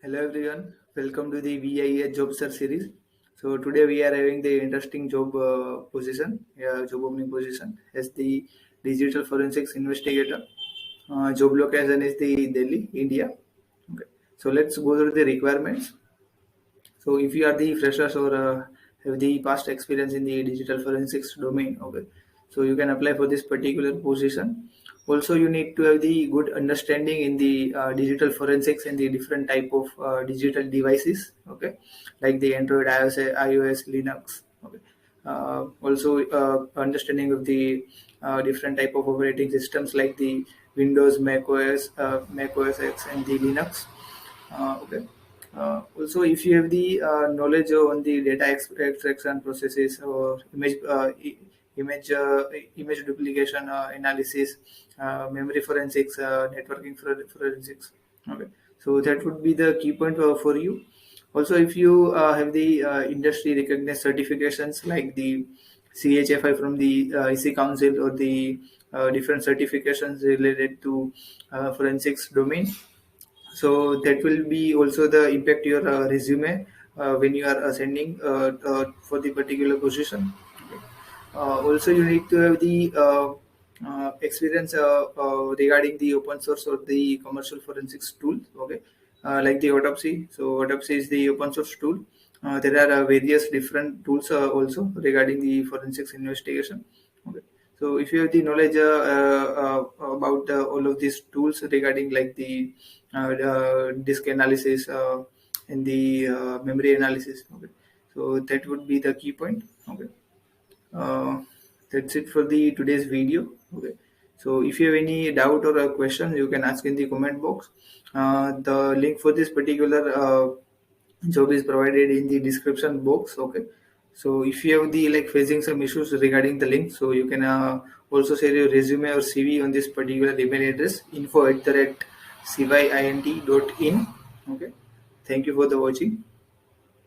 Hello everyone, welcome to the VIEH job search series. So today we are having the interesting job opening position as the digital forensics investigator. Job location is the Delhi, India. Okay. So let's go through the requirements. So if you are the freshers or have the past experience in the digital forensics domain, okay, so you can apply for this particular position. Also, you need to have the good understanding in the digital forensics and the different type of digital devices, okay, like the Android, iOS, Linux, okay. Also, understanding of the different type of operating systems like the Windows, Mac OS X, and the Linux. Okay. Also, if you have the knowledge on the data extraction processes or image duplication analysis, memory forensics, networking forensics. Okay, so that would be the key point for you. Also, if you have the industry recognized certifications like the CHFI from the EC Council or the different certifications related to forensics domain, so that will be also the impact your resume when you are sending for the particular position. Okay. Also you need to have the experience regarding the open source or the commercial forensics tool, okay, like the autopsy. So autopsy is the open source tool. There are various different tools also regarding the forensics investigation, okay. So if you have the knowledge about all of these tools regarding like the disk analysis and the memory analysis, okay, so that would be the key point, okay. uh, that's it for the today's video, okay. So if you have any doubt or a question, you can ask in the comment box. The link for this particular job is provided in the description box, okay. So if you have the like facing some issues regarding the link, so you can also share your resume or CV on this particular email address, info@cyint.in, okay. Thank you for the watching.